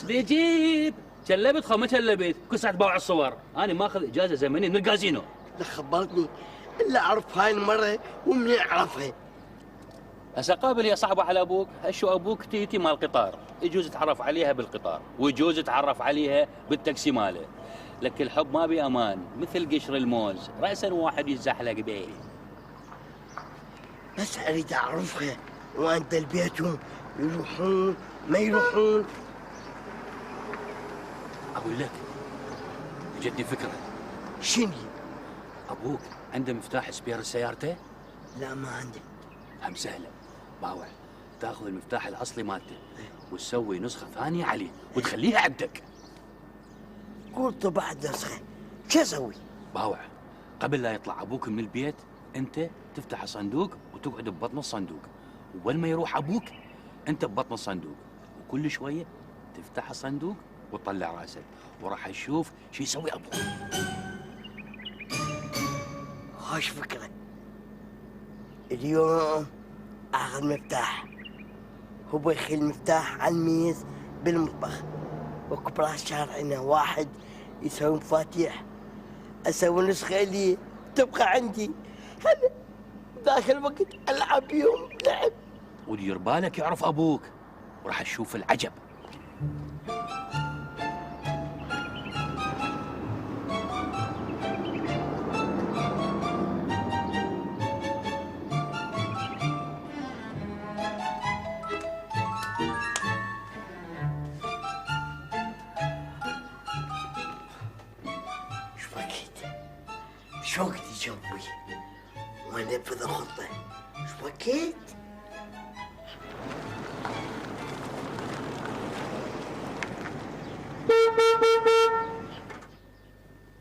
بيجيب شلبت خو ما شلبت كل ساعه تباوع الصور. انا ماخذ اجازه زمنيه من الكازينو. لا خبرتني الا اعرف هاي المره ومنين اعرفها. هسه قابل يا صعبه على ابوك، هشو ابوك تيتي مال قطار، يجوز يتعرف عليها بالقطار ويجوز يتعرف عليها بالتاكسي ماله. لك الحب ما بي امان مثل قشر الموز، راسا واحد يزحلق بيه. بس اريد اعرفها وانت البيتهم يروحون ما يروحون. اقول لك جتني فكره. شنو؟ ابوك عنده مفتاح سبير سيارته؟ لا ما عندي. هم سهله، باوع تاخذ المفتاح الاصلي مالته وتسوي نسخه ثانيه عليه وتخليها عندك. قلت بعد نسخه شو اسوي؟ باوع قبل لا يطلع ابوك من البيت انت تفتح الصندوق وتقعد ببطن الصندوق، وين ما يروح ابوك انت ببطن الصندوق، وكل شويه تفتح الصندوق وتطلع راسك وراح تشوف شو يسوي ابوك. خوش فكره. اليوم اخذ مفتاح، هو يخلي المفتاح على الميز بالمطبخ، وكبر الشارع عندنا واحد يسوي مفاتيح، اسوي نسخه لي تبقى عندي. هذا ذاك الوقت العب بيهم لعب. ودير بالك يعرف ابوك وراح تشوف العجب. شو وقت يجوي ونفذ الخطة؟ شو وقت؟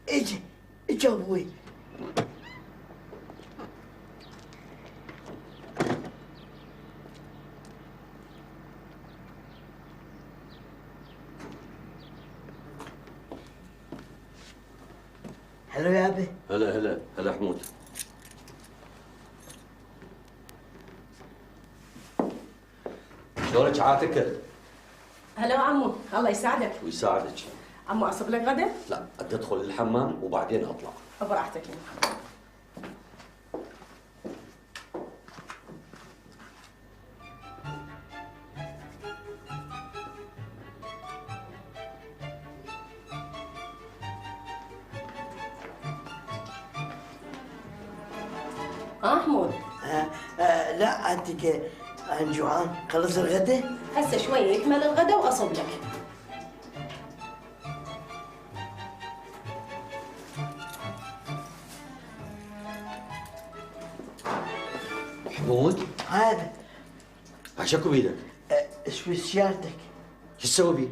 اجي جوي. هلا يا ابي. هلا حمود. شلونك عاتكة؟ هلا عمو، الله يساعدك. ويساعدك. عمو اصب لك غدا؟ لا بدي ادخل الحمام وبعدين اطلع. براحتك. حمود. لا انت انا جوعان. خلص الغدا؟ هسه شوي يكمل الغدا واصب لك. حمود؟ هذا عشاكو بيدك؟ شو سيارتك؟ شو تسوي بيه؟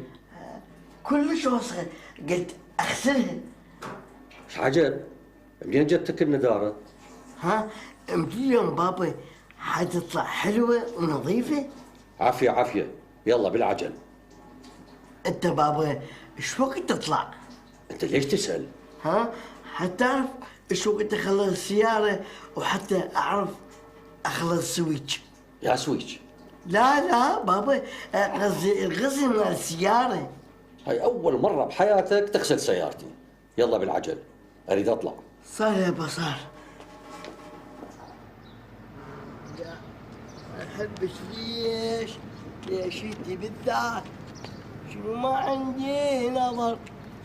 كلش وسخه، قلت اغسلها. ايش عجب؟ منين جتك النذاره؟ ها؟ اليوم بابا حتطلع حلوه ونظيفه؟ عافيه عافيه، يلا بالعجل. انت بابا شو وقت تطلع؟ انت ليش تسال؟ ها؟ حتى اعرف شو وقت اخلص السياره وحتى اعرف اخلص السويتش. يا سويتش؟ لا بابا قصدي الغسل مال السياره. هاي اول مره بحياتك تغسل سيارتي. يلا بالعجل اريد اطلع. صار يا بصار. احبش ليش انت بالذات؟ شنو ما عندي نظر،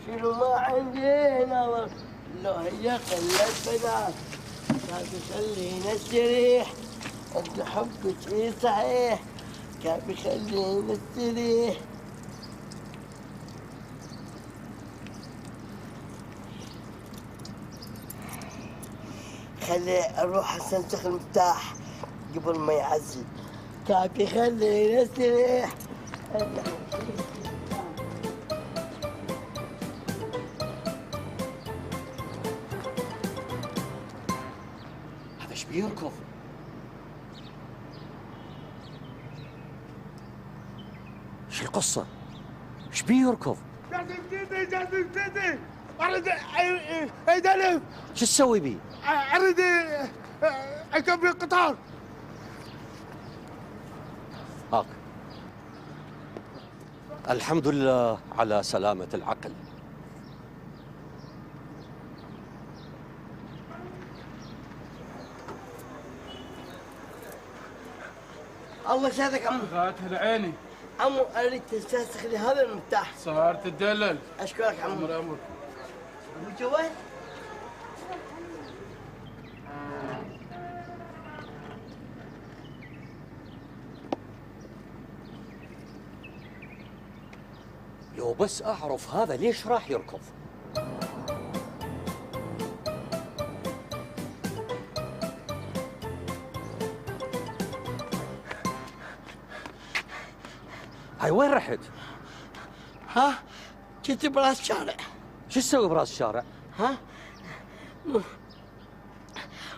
شنو ما عندي نظر، لو هي خلت بنات كان بيخلينا نستريح. انت حبك ايه صحيح كان بيخلينا نستريح. خلي اروح استنسخ المفتاح قبل ما يعزل، كان بيخلينا نستريح. هذا ايش بيركض؟ شو القصة؟ ايش بيركض؟ اريد ايدلف. شو تسوي بيه؟ اريد اركب القطار. هاك الحمد لله على سلامة العقل. الله يسعدك عمو. غاتها لعيني. عمو اريد تستنسخ لي هذا المفتاح. صار تدلل. اشكرك عمو. امر امر. ابو جواد. لو بس أعرف هذا ليش راح يركض. هاي وين رحت؟ ها؟ كنت براس الشارع. شو تسوي براس الشارع؟ ها؟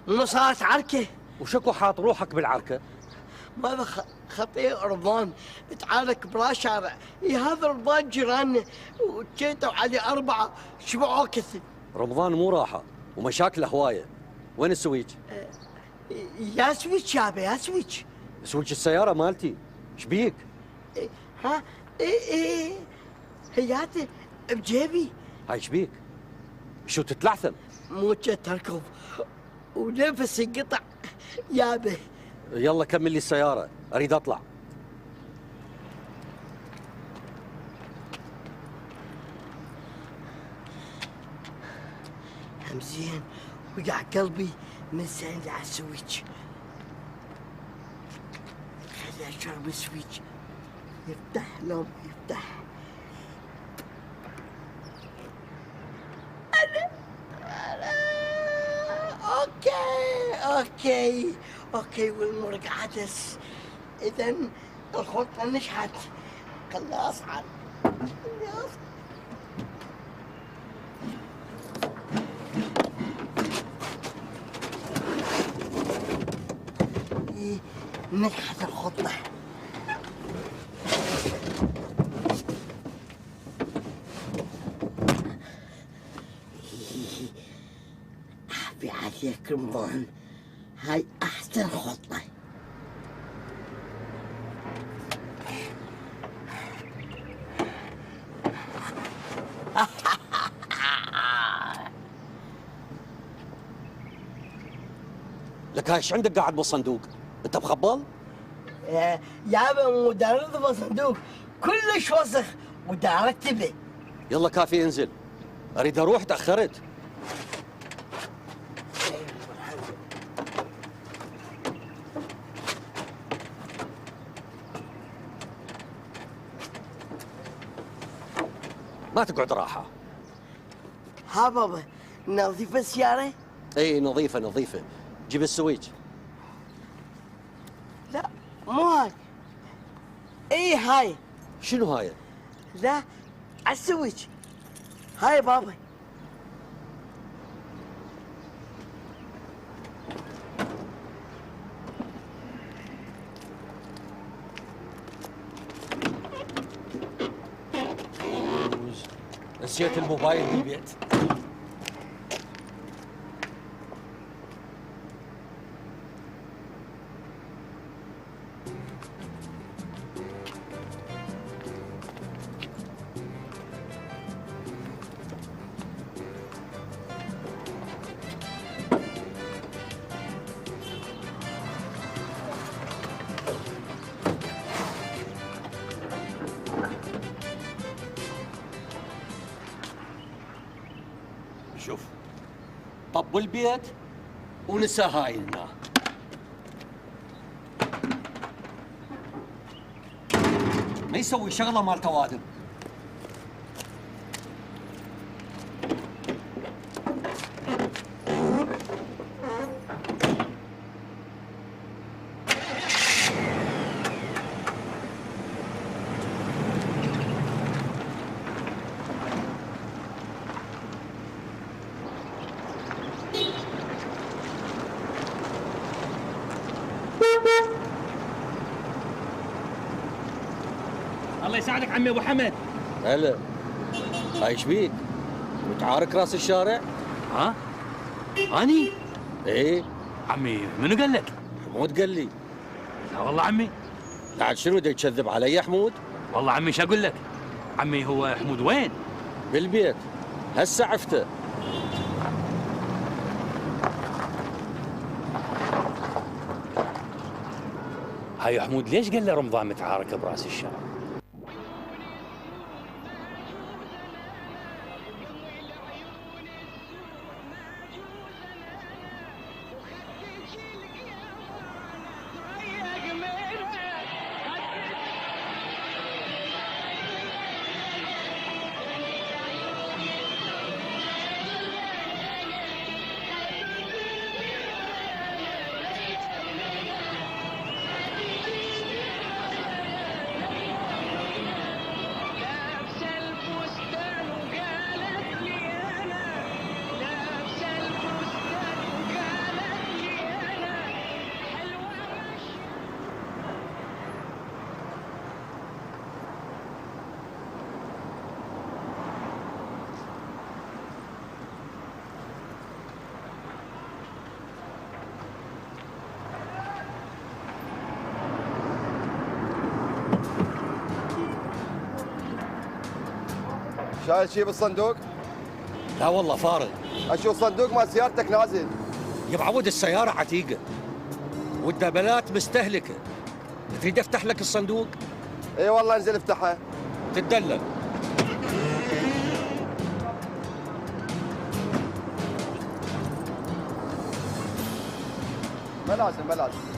مو صارت عركة. وشكو حاط روحك بالعركة؟ ماذا خطير رضوان تعارك براس شارع. هذا رضوان جيراننا وجيتوا علي 4 شبعوا كثر. رمضان مو راحة ومشاكله هواية. وين السويج؟ يا سويتش يابا يا سويتش. سويج السيارة مالتي. شبيك؟ ها؟ ايه هياتي بجيبي. هاي شبيك؟ شو تتلعثم؟ مو تركض ونفسي قطع يابا. يلا كمل لي السيارة أريد أطلع. همزين وقع قلبي من سند على السويتش. خلي اشرب السويتش يفتح لهم يفتح. اوكي والمرق عدس. اذا الخطه نجحت. خلنا اصعد. نجحت الخطه. عافي عليك رمضان. هاي احسن خطه. لك هاي ايش عندك قاعد بالصندوق؟ انت مخبل؟ يابا مو دارد بالصندوق كلش وسخ ودار ارتبه. يلا كافي انزل اريد اروح تاخرت. ما تقعد راحة. ها بابا نظيف السيارة؟ اي نظيفة نظيفة. جيب السويج. لا مو هاي. اي هاي. شنو هاي؟ لا عالسويج. هاي بابا. نسيت الموبايل بالبيت. شوف طب البيت ونسى هاي لنا. ما يسوي شغله مال توادم. الله يساعدك عمي ابو حمد. هلا هاي ايش بيك؟ متعارك راس الشارع؟ ها؟ اني؟ ايه عمي منو قال لك؟ حمود قال لي. لا والله عمي. بعد شنو دا يكذب علي حمود؟ والله عمي شو اقول لك؟ عمي هو حمود وين؟ بالبيت، هسه عفته. هاي حمود ليش قال له رمضان متعارك براس الشارع؟ شايل شي بالصندوق؟ لا والله فارغ. اشوف صندوق مال سيارتك نازل. يا معود السيارة عتيقة والدبلات مستهلكة. تريد افتح لك الصندوق؟ اي والله انزل افتحها. تتدلل. ما لازم ما لازم.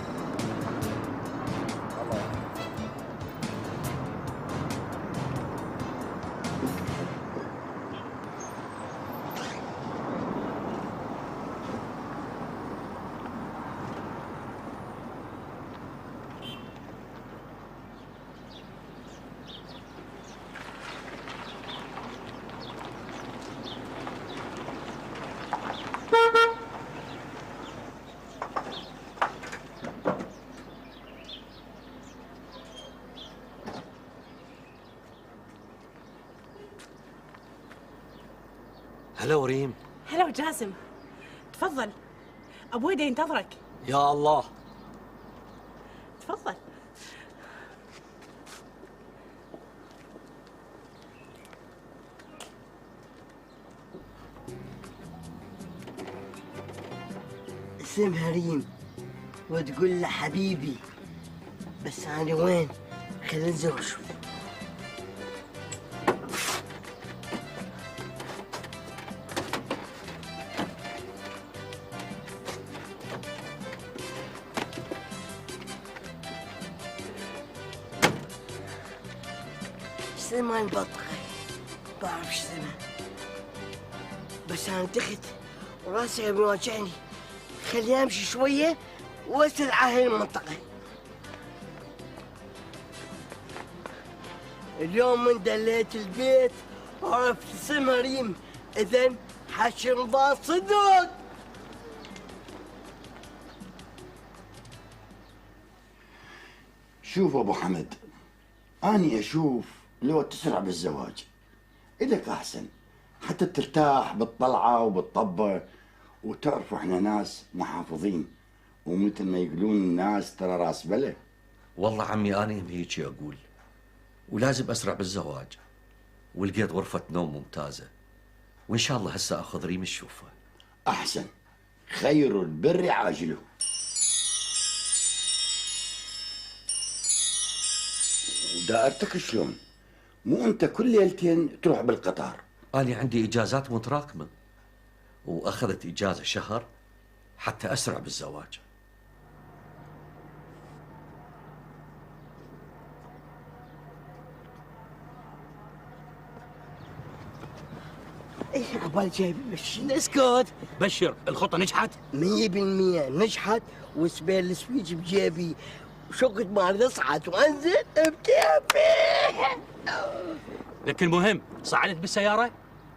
هلا وريم. هلا وجاسم، تفضل، ابوي دا ينتظرك. يا الله. تفضل. اسمها ريم وتقول له حبيبي، بس أنا وين؟ خلينا ننزل ونشوف. اسمها البطة، بعرف ايش اسمها، بس أنا تخت وراسي بيوجعني. خليني امشي شويه واصل على هاي المنطقه. اليوم من دليت البيت وعرفت اسمها ريم، اذا حشي رمضان صدق. شوف ابو حمد، اني اشوف لو تسرع بالزواج الك احسن، حتى ترتاح بالطلعه وبالطبه، وتعرفوا احنا ناس محافظين، ومثل ما يقولون الناس ترى راس بله. والله عمي أنا هيك أقول، ولازم أسرع بالزواج، ولقيت غرفة نوم ممتازة، وإن شاء الله هسه أخذ ريم تشوفها. احسن، خير البر عاجله. ودائرتك شلون؟ مو انت كل ليلتين تروح بالقطار؟ أنا عندي إجازات متراكمة، وأخذت إجازة شهر حتى أسرع بالزواج. ايه عبالي جايب بشر. اسكت. بشر، الخطه نجحت؟ 100% نجحت، وسبيل السويج بجيبي، وشقت ما اصعد وانزل بكيفي. لكن المهم صعدت بالسياره؟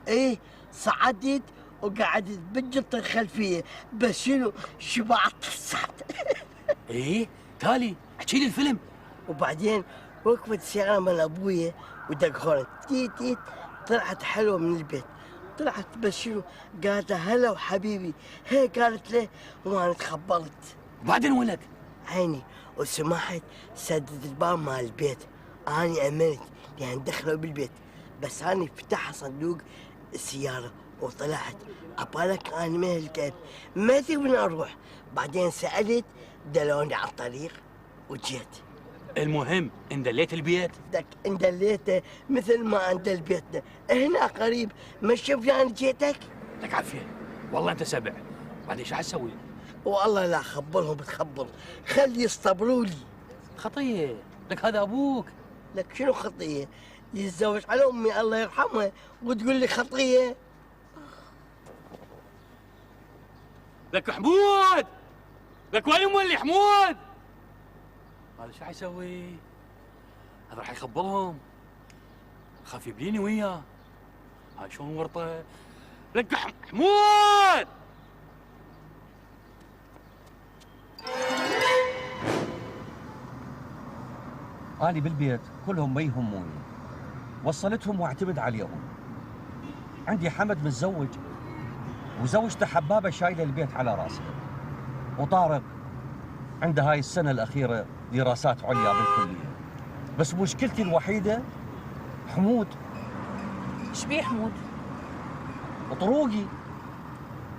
ايه صعدت وقعدت بالجنطة الخلفية، بس شنو شبعت الصعد. ايه تالي احكي لي الفيلم. وبعدين وقفت السيارة مال ابويا ودق هون تيت تيت، طلعت حلوة من البيت، طلعت بس شنو قالت له هلا وحبيبي، هي قالت له وانا تخبلت. بعدين ولك عيني وسمحت سدد الباب مال البيت، اني امنت يعني دخلوا بالبيت، بس أنا فتحت صندوق السيارة وطلعت. عبالك أنا من الكيف ما أدري وين أروح. بعدين سألت دلوني على الطريق وجيت. المهم اندليت البيت. دك اندليته مثل ما اندل بيتنا هنا قريب. ما تشوف يعني جيتك؟ لك عافيه والله انت سبع. بعدين ايش حتسوي؟ والله لا خبرهم بتخبر. خلي يصطبروا لي. خطيه لك هذا ابوك. لك شنو خطيه؟ يتزوج على امي الله يرحمها وتقول لي خطيه؟ لك حمود، لك وين مولي حمود؟ هذا شو حيسوي؟ هذا راح يخبرهم. خاف يبليني وياه. هاي شلون ورطه؟ لك حمود. أنا بالبيت كلهم ما يهموني، وصلتهم واعتمد عليهم. عندي حمد متزوج وزوجته حبابة شايلة البيت على راسها، وطارق عنده هاي السنة الأخيرة دراسات عليا بالكلية. بس مشكلتي الوحيدة حمود. ايش بيه حمود؟ وطروقي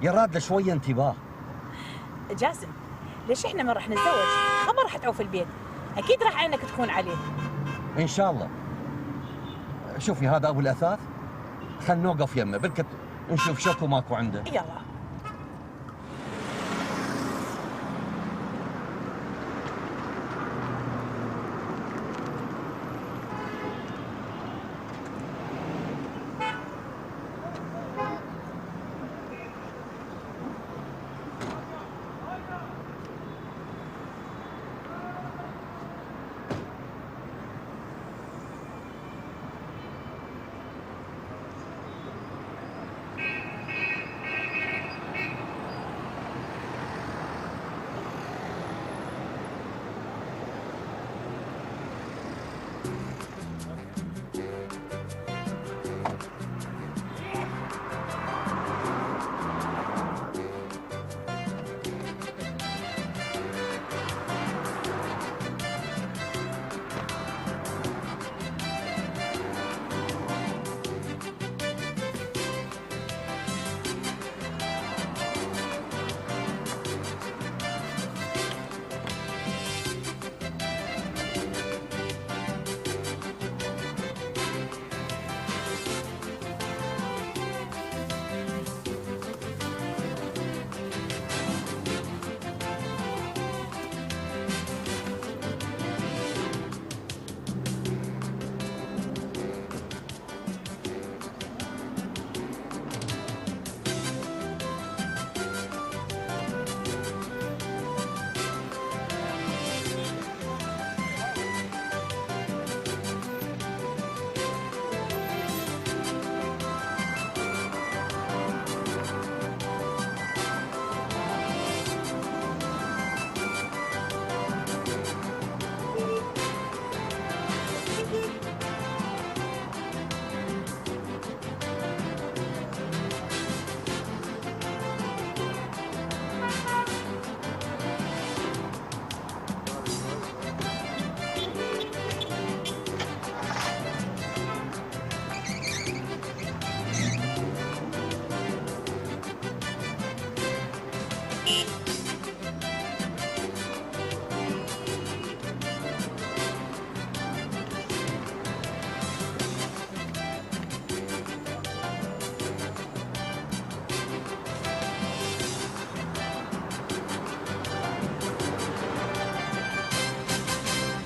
يراد له شوية انتباه. جاسم ليش احنا ما راح نتزوج؟ ما راح تعوف البيت، اكيد راح عينك تكون عليه. إن شاء الله. شوفي هذا أبو الأثاث، خلنا نوقف يمه بلكت نشوف شكو ماكو عنده. يلا.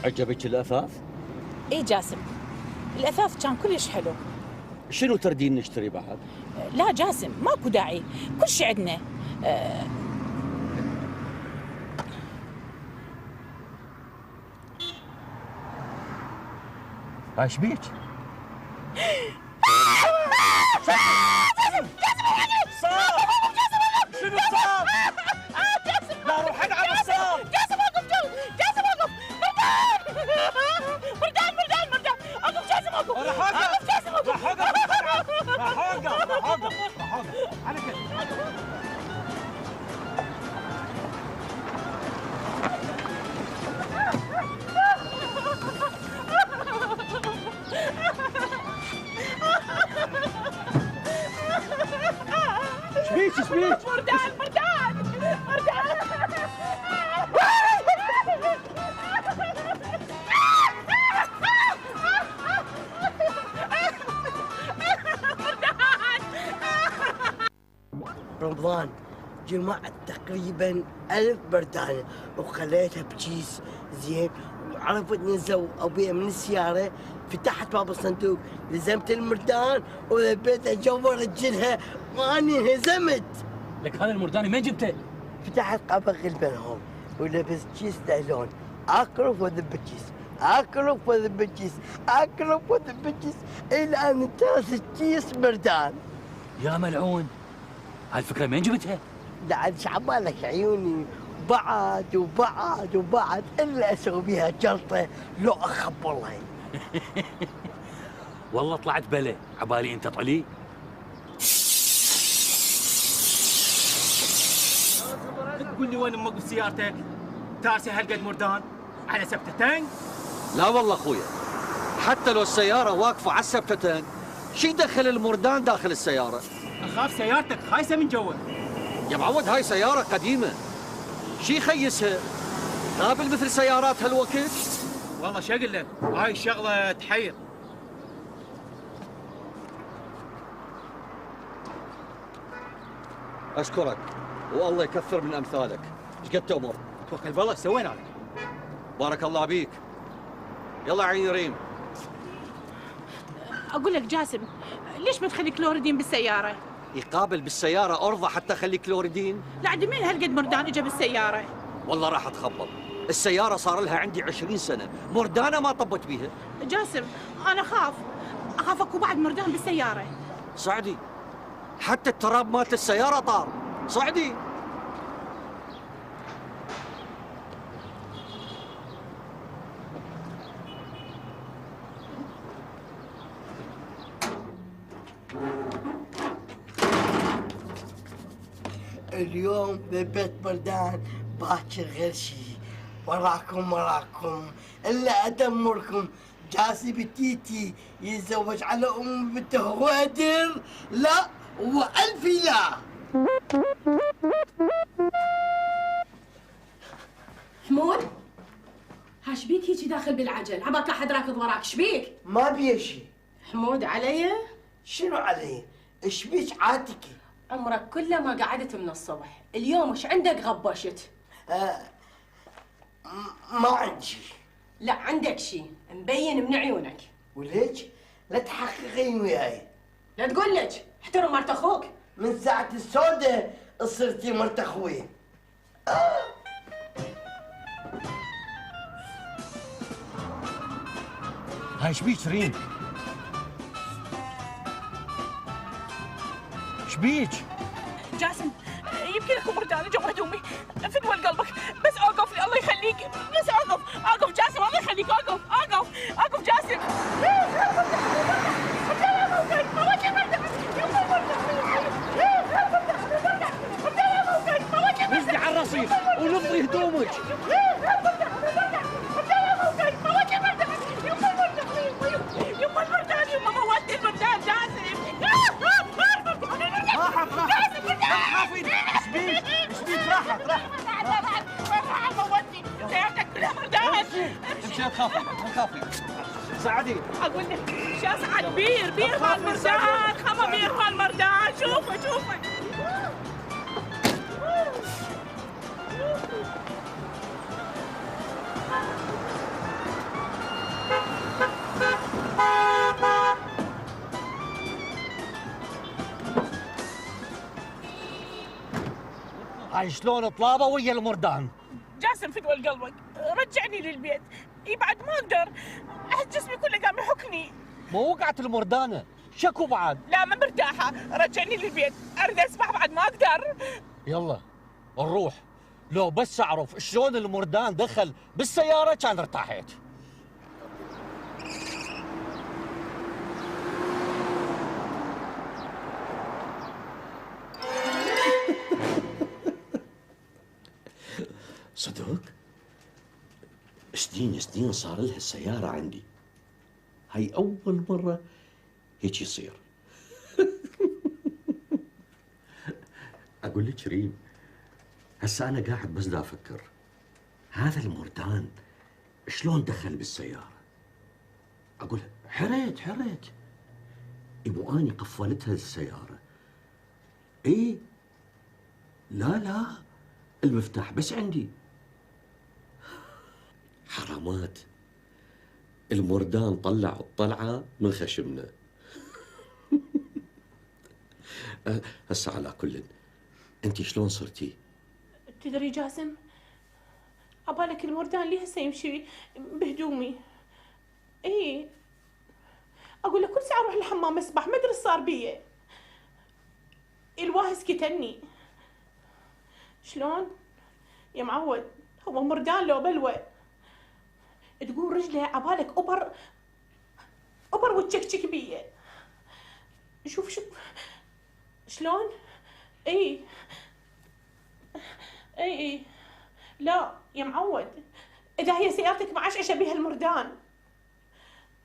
عجبك الأثاث؟ اي جاسم، الاثاث كان كلش حلو. شنو تردين نشتري بعد؟ لا جاسم ماكو داعي، كل شيء عندنا. ايش بيك؟ شنو صار؟ لا روح العب الصار. جاسم وقف جاسم وقف. مردان اقف جاسم وقف. اقف جاسم وقف. راح اوقف على كيف. شبيك شبيك؟ مردان مردان مردان. رمضان جمعت تقريبا 1000 بردانة وخليتها بكيس زين، وعرفت نزلوا أبويا من السيارة، فتحت باب الصندوق لزمت المردان ولبيت أجور رجلها وأني انهزمت. لك هذا المرداني من جبته؟ فتحت قبغ البنهم ولبست كيس نايلون، أقرب وذب الكيس، أقرب وذب الكيس، أقرب وذب الكيس، إلى أن انتهت الكيس مردان. يا ملعون، هالفكرة من جبتها؟ لعد شعبالك عيوني بعد وبعد وبعد الا اسوي بيها جلطه لو اخب والله. والله طلعت بلا، عبالي انت طلي. تقول لي وين موقف سيارتك؟ تارسه هالقد مردان على سبتتين؟ لا والله اخويا، حتى لو السيارة واقفة على السبتتين، شي دخل المردان داخل السيارة؟ اخاف سيارتك خايسه من جوا. يا معود هاي سيارة قديمة، شي خيسها؟ قابل مثل سيارات هالوقت؟ والله شو اقول لك، هاي الشغله تحير. أشكرك والله يكثر من أمثالك. ايش قد تأمر؟ توكل بالله، ايش سوينا لك؟ بارك الله بيك. يلا عيني ريم. اقول لك جاسم، ليش ما تخلي كلوردين بالسياره؟ يقابل بالسيارة أرضى حتى أخلي كلوردين؟ لا عاد مين هالقد مردان اجى بالسياره؟ والله راح أتخبط. السيارة صار لها عندي 20 سنة، مردانة ما طبت بيها. جاسم انا اخاف اكو بعد مردان بالسياره. صعدي، حتى التراب مالت السيارة طار. صعدي. اليوم ببيت بردان، باكر غير شي. وراكم وراكم الا ادمركم. جاسي بتيتي يتزوج على ام بنته غدر؟ لا والف لا. حمود، ها شبيك هيجي داخل بالعجل؟ عباك احد راكض وراك، شبيك؟ ما بيا شي. حمود علي؟ شنو علي؟ ايش بيك عاتكي؟ عمرك كله ما قعدت من الصبح، اليوم وش عندك غبشت؟ ما عندي شي. لا عندك شي مبين من عيونك. وليش؟ لا تحققين وياي. لا تقول لك احترم مرت اخوك. من ساعة السودة صرتي مرت اخوي. هاي شبيك ريم؟ شبيك؟ جاسم يمكن اكو مردان جوا هدومي، فدوى قلبك بس اوقف لي الله يخليك، بس اوقف جاسم الله يخليك، اوقف جاسم. نزلي على الرصيف ونفضي هدومك. يما المردان، يما موتني المردان جاسم. خافي. شبيك راحت موتني سيارتك كلها مردان. امشي خافي. ساعدي. اقول لك شاسعة بير مال مردان، خما بير مال مردان. شوفه هاي شلون طلابه ويا المردان؟ جاسم فدوى قلبك رجعني للبيت. بعد ما اقدر، احس جسمي كله قام يحكني. ما وقعت المردانه، شكو بعد؟ لا ما مرتاحة، رجعني للبيت، اريد اسبح بعد ما اقدر. يلا نروح، لو بس اعرف شلون المردان دخل بالسياره كان ارتاحت. صدق؟ سنين صار لها السيارة عندي. هاي أول مرة هيك يصير. اقول لك ريم، هسه انا قاعد بس دا افكر، هذا المردان شلون دخل بالسياره؟ اقول حريت يبو اني قفلتها السياره. اي لا المفتاح بس عندي. حرامات، المردان طلع الطلعه من خشمنا. هسه على كل، انت شلون صرتي؟ تدري جاسم، عبالك المردان لي هسه يمشي بهدومي. اي اقول لك كل ساعه اروح الحمام اسبح، ما ادري ايش صار بي. الواهس كتني. شلون يا معود؟ هو مردان لو بلوى. تقول رجله عبالك ابر وتشكشك بي. شوف شلون. اي لا يا معود، اذا هي سيارتك ما عادش اشبيها المردان.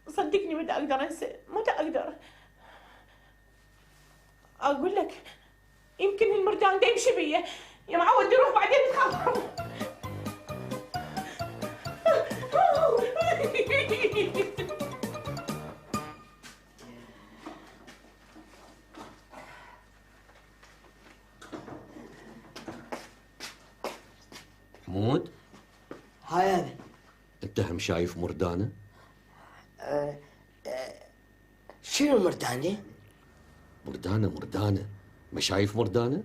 صدقني ما اقدر انسى، ما اقدر. اقول لك يمكن المردان ده يمشي بيه يا معود. روح بعدين تخاف. حمود، هاي أنا. انت هم شايف مردانه؟ شنو مردانة؟ مردانه، ما شايف مردانه؟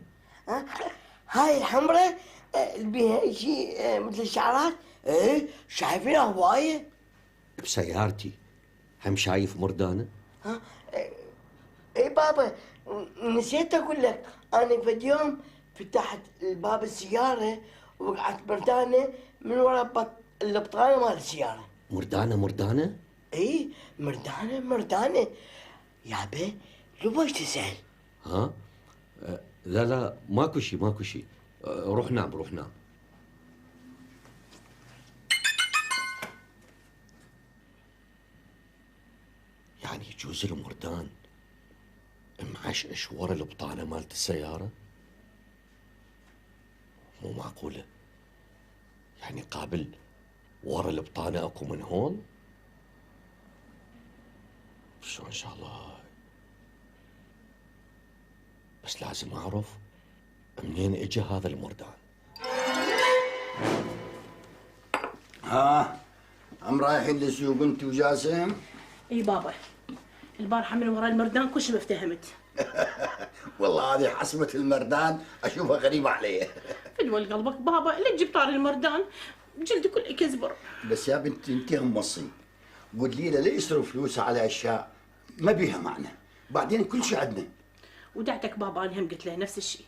هاي الحمراء اللي بيها شيء مثل الشعرات. ايه شايفينها هواية. بسيارتي هم شايف مردانه؟ اي بابا، نسيت اقول لك، انا في يوم فتحت باب السيارة وقعت مردانة من ورا البطانة مال السيارة. مردانه؟ اي مردانة يابا. لو ايش تسأل؟ ها؟ لا ماكو شيء. روح نام. يعني يجوز المردان معشقش ورا البطانة مالت السيارة؟ مو معقولة. يعني قابل ورا البطانة اكو من هون؟ شو ان شاء الله. بس لازم اعرف منين اجى هذا المردان. ها هم رايحين للسوق انت وجاسم؟ اي بابا، البارحه من ورا المردان كل شيء ما افتهمت. والله هذه حسبة المردان اشوفها غريبة علي. فدوى قلبك بابا، لا تجيب طار المردان، جلدي كله كزبر. بس يا بنتي انت هم وصي، قولي له لا يصرف فلوسه على اشياء ما بيها معنى، بعدين كل شيء عندنا. ودعتك بابا، انا هم قلت له نفس الشيء.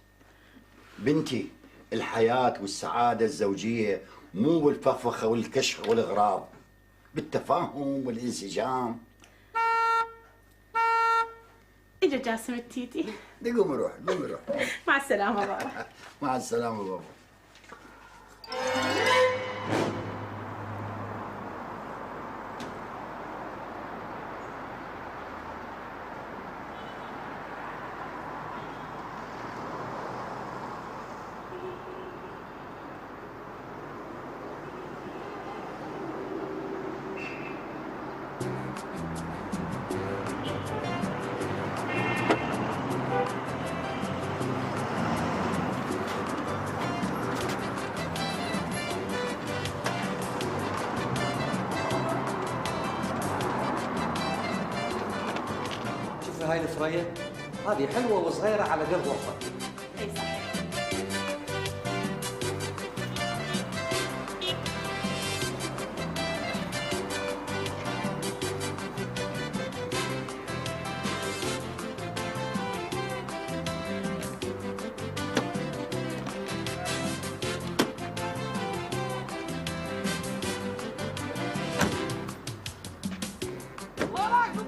بنتي الحياة والسعادة الزوجية مو بالفخفخة والكشخ والإغراض، بالتفاهم والانسجام. اجا جاسم التيتي. قوم روح. مع السلامة بابا. مع السلامة بابا. هاي الثريا هذه حلوه وصغيره على قد غرفه. اي صح.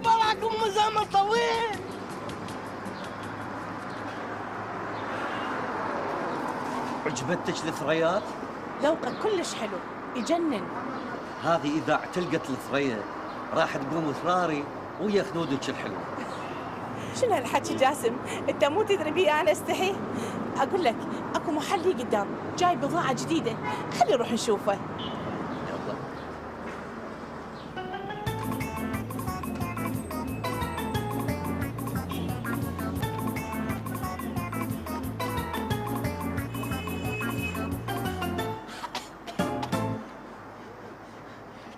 وراكم زمن طويل. عجبتك الثريات؟ ذوقك كلش حلو، يجنن. هذه اذا اعتلقت الثريا راح تقوم ثراري ويا خدودك الحلوه. شنو هالحكي جاسم؟ انت مو تدري بي انا استحي؟ اقول لك اكو محل لي قدام جاي بضاعه جديده، خلي نروح نشوفه. يلا.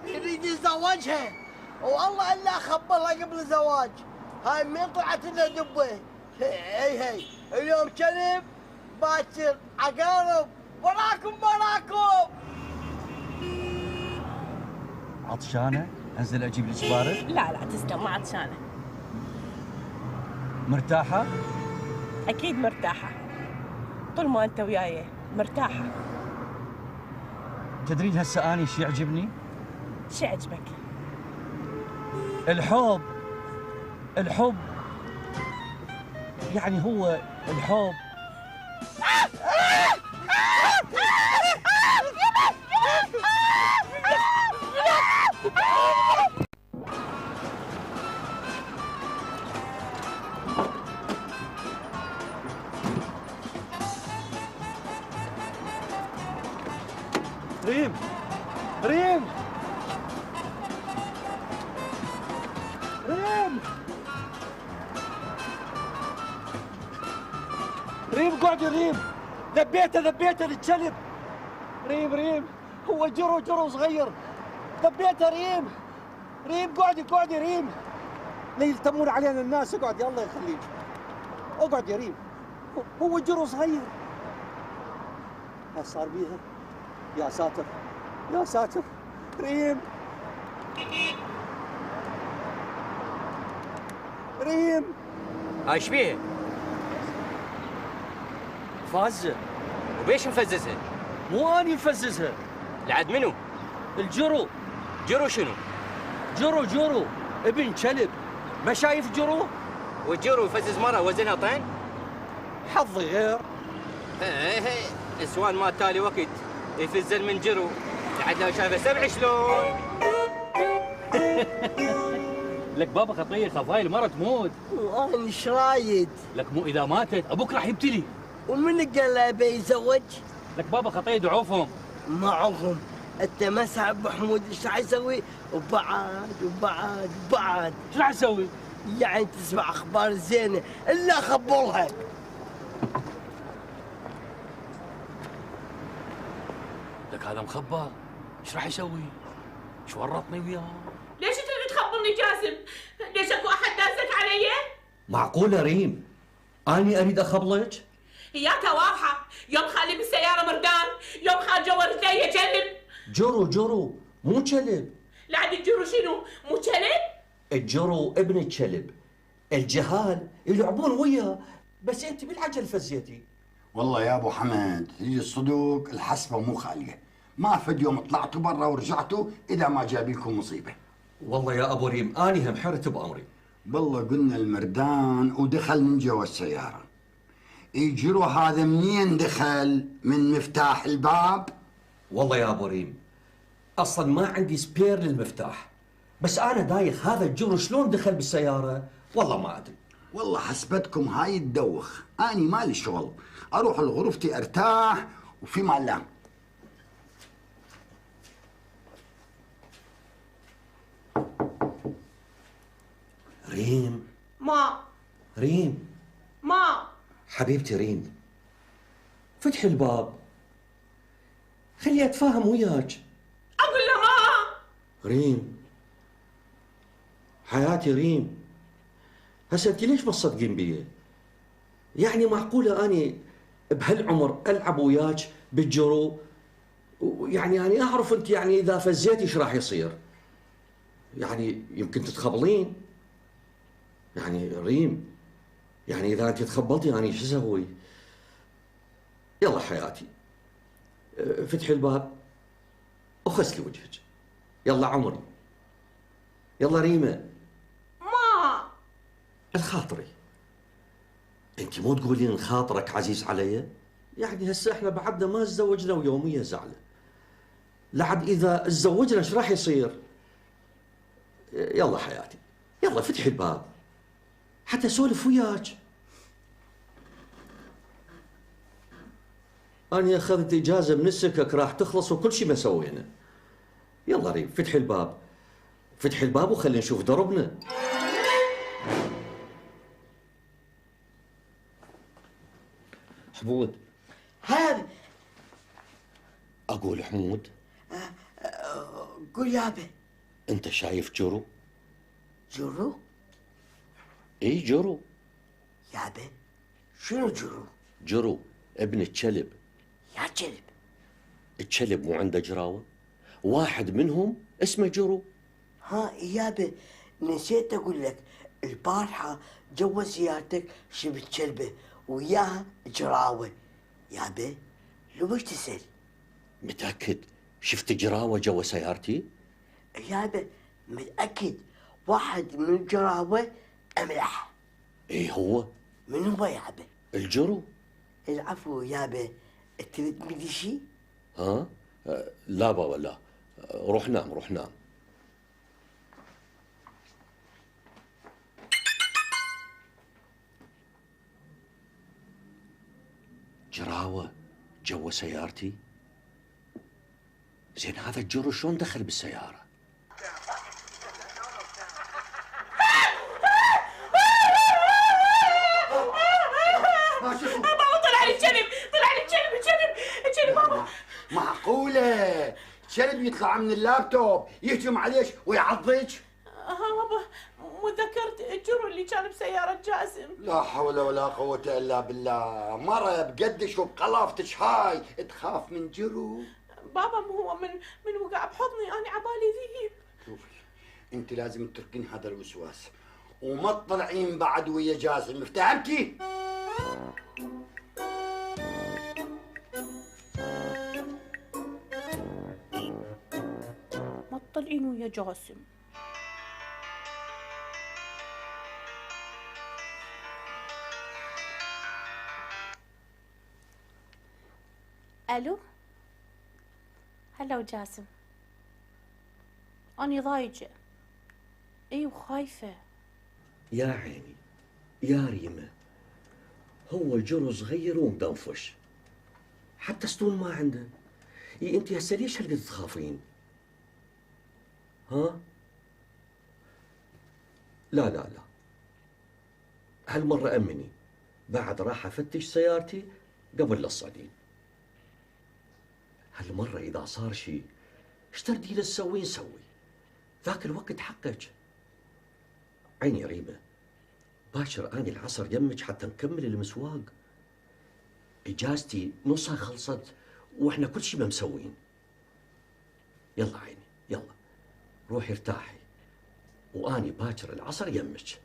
يريد يتزوجها والله الا اخبرها قبل الزواج. هاي من طلعت لنا دبه. هي اليوم كلب باكر عقارب وراكم. عطشانه؟ انزل اجيب لك بارد؟ لا تسلم، ما عطشانه. مرتاحه؟ اكيد مرتاحه، طول ما انت وياي مرتاحه. تدرين هسه اني شو يعجبني؟ شو عجبك؟ الحب يعني هو الحب. ريم ريم ريم ريم قعدي ريم، ذبيته الكلب. ريم هو جرو صغير، ذبيته ريم قعدي ريم، لا يلتمون علينا الناس. اقعدي الله يخليك، اقعد يا ريم، هو جرو صغير. ها صار بيها، يا ساتر ريم هاي ايش بيها؟ فازه. وبيش مفززها؟ مو اني مفززها، لعد منو؟ الجرو. جرو شنو؟ جرو ابن كلب، ما شايف جرو؟ والجرو يفزز مره وزنها طين؟ حظي غير. ايه السوان ما تالي وقت يفزل من جرو، لعد لو شايفه سبع شلون؟ لك بابا خطيه خفاي المرة تموت. وانا ايش رايد؟ لك مو اذا ماتت ابوك راح يبتلي. ومن قال له بيزوج؟ لك بابا خطيه دعوفهم. معهم انت مسح ابو حمود ايش راح يسوي؟ وبعد ايش راح اسوي؟ يعني تسمع اخبار زينه الا خبرها. لك هذا مخبر، ايش راح يسوي؟ ايش ورطني وياه؟ ليش تريد تخبرني جاسم؟ ليش اكو احد داسك علي؟ معقوله ريم اني اريد اخبلك؟ هياتها واضحه، يوم خالي بالسياره مردان، يوم خال جوا رجلي كلب. جرو مو كلب. لعد الجرو شنو؟ مو كلب؟ الجرو ابن الكلب، الجهال يلعبون وياه، بس انت بالعجل فزيتي. والله يا ابو حمد هي الصدوق الحسبه مو خاليه، ما فد يوم طلعتوا برا ورجعتوا اذا ما جاب لكم مصيبه. والله يا ابو ريم اني هم حرت بامري. والله قلنا المردان ودخل من جوا السياره. يجروا هذا منين دخل؟ من مفتاح الباب؟ والله يا ابو ريم اصلا ما عندي سبير للمفتاح، بس انا دايخ هذا الجرو شلون دخل بالسياره والله ما ادري. والله حسبتكم هاي تدوخ، اني مالي شغل، اروح لغرفتي ارتاح وفي معلم. ريم ما حبيبتي ريم، فتحي الباب خلي اتفاهم وياك. اقول له ما. ريم حياتي ريم، هسه انت ليش ما تصدقين بي؟ يعني معقوله اني بهالعمر العب وياك بالجرو؟ يعني انا اعرف انت يعني اذا فزيتي ايش راح يصير؟ يعني يمكن تتخبلين. يعني ريم يعني اذا انت تخبلتي انا شو اسوي؟ يلا حياتي فتحي الباب وغسلي وجهك. يلا عمري، يلا ريمه. ما الخاطري انت مو تقولين خاطرك عزيز علي؟ يعني هسه احنا بعدنا ما تزوجنا ويوميا زعله، لعد اذا تزوجنا ايش راح يصير؟ يلا حياتي، يلا فتحي الباب حتى اسولف وياك. أنا أخذت إجازة من السكك راح تخلص وكل شيء ما سوينا. يلا ريم فتحي الباب، فتحي الباب وخلينا نشوف دربنا. حمود. هذا أقول حمود. قول يابا. أنت شايف جرو؟ جرو؟ إي جرو. يابا شنو جرو؟ جرو ابن الكلب. يا كلب. الكلب مو عنده جراوة؟ واحد منهم اسمه جرو. ها يابا نسيت اقول لك، البارحة جوا سيارتك شفت كلبة وياها جراوة. يابا لو وش تسأل؟ متأكد شفت جراوة جوا سيارتي؟ يابا متأكد، واحد من الجراوة أملح. ايه هو؟ من هو يابا؟ الجرو. العفو يابا، تريد مني شي؟ ها؟ لا بابا لا، روح نام روح نام. جراوة جوا سيارتي؟ زين هذا الجرو شلون دخل بالسيارة؟ بابا طلع لي الكلب، طلع لي الكلب بابا. معقولة كلب يطلع من اللابتوب يهجم عليك ويعضك؟ بابا مو ذكرت الجرو اللي كان بسيارة جاسم. لا حول ولا قوة إلا بالله، مرة بقدش وبقلافتش هاي تخاف من جرو؟ بابا مو هو من وقع بحضني أنا عبالي ذيب. شوفي انت لازم تتركين هذا الوسواس وما تطلعين بعد ويا جاسم، افتهمتي؟ ما تطلعين ويا جاسم. الو هلا وجاسم، أنا ضايجة اي وخايفة. يا عيني يا ريمة، هو جرو صغير ومدنفش حتى ستون ما عنده. انت هسه ليش هالقد تخافين؟ ها؟ لا لا لا، هالمرة أمني، بعد راح أفتش سيارتي قبل لا تصعدين. هالمرة إذا صار شيء ايش تردين تسوين سوي، ذاك الوقت حقك. عيني يا ريمة، باكر اني العصر يمك حتى نكمل المسواق. اجازتي نصها خلصت واحنا كل شيء ما مسوين. يلا عيني يلا روحي ارتاحي، واني باكر العصر يمك.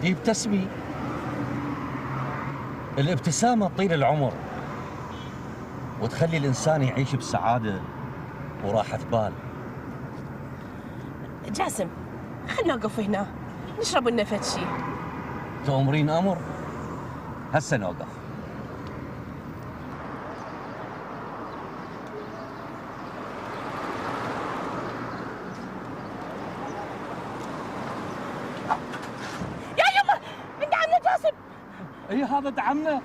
ابتسمي، الابتسامة تطيل العمر وتخلي الإنسان يعيش بسعادة وراحة بال. جاسم خلنا نوقف هنا نشرب لنا فد شي. تأمرين أمر؟ هسه نوقف. يا يما عند عمنا جاسم. اي هذا دعمنا.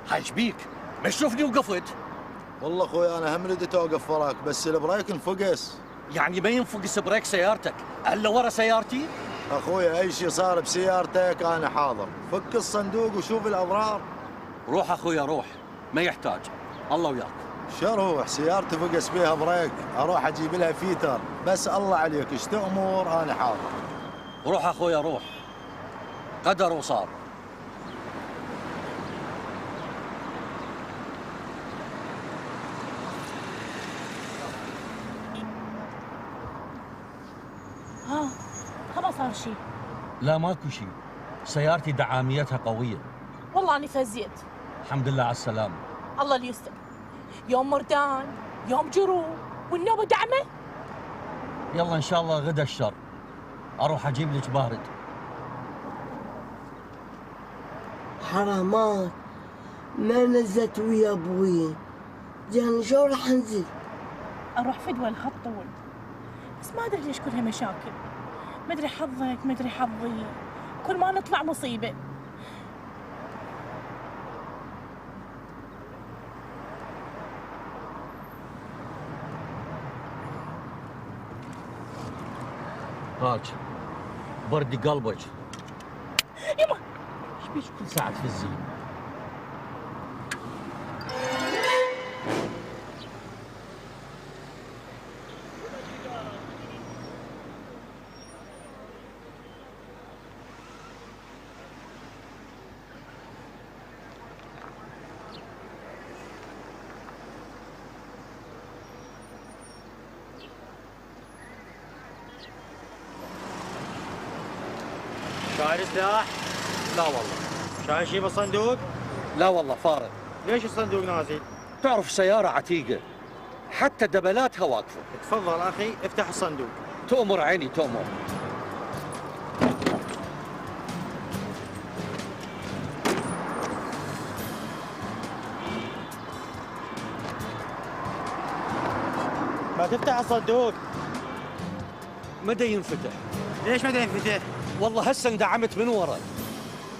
هاي شبيك؟ ما تشوفني وقفت؟ والله اخوي انا هم رديت اوقف وراك بس البريك انفقس. يعني ما ينفقس بريك سيارتك الا ورا سيارتي؟ اخوي اي شيء صار بسيارتك انا حاضر، فك الصندوق وشوف الاضرار. روح اخويا روح، ما يحتاج، الله وياك. شروح سيارتي فقس بيها بريك، اروح اجيب لها فيتر، بس الله عليك ايش تأمر انا حاضر. روح اخويا روح، قدر وصار. ما صار شيء. لا ماكو شيء، سيارتي دعاميتها قوية. والله أنا فزيت. الحمد لله على السلامة. الله اللي يستر. يوم مردان، يوم جرو، والنوبة دعمة. يلا إن شاء الله غدا الشر. اروح اجيب لك بارد. حرامات ما نزلت ويا ابوي، جاني شو راح انزل؟ اروح فدوى الخط طول، بس ما ادري ليش كلها مشاكل. مدري حظك مدري حظي، كل ما نطلع مصيبه. هاج بردي قلبك. يما ايش بيك كل ساعه تفزين؟ شايل سلاح؟ لا والله. شايل شيء بالصندوق؟ لا والله فارغ. ليش الصندوق نازل؟ تعرف سياره عتيقه، حتى دبلاتها واقفه. تفضل اخي افتح الصندوق. تؤمر عيني تؤمر. ما تفتح الصندوق. مدى ينفتح. ليش ما ينفتح؟ والله هسه اندعمت من ورا،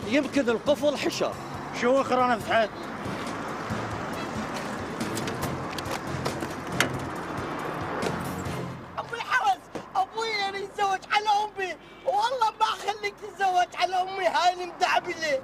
يمكن القفل حشر. شو اخر انا فتحت؟ ابو الحرس، ابوي انا يتزوج على امي، والله ما اخليك تتزوج على امي، هاي المدعبله.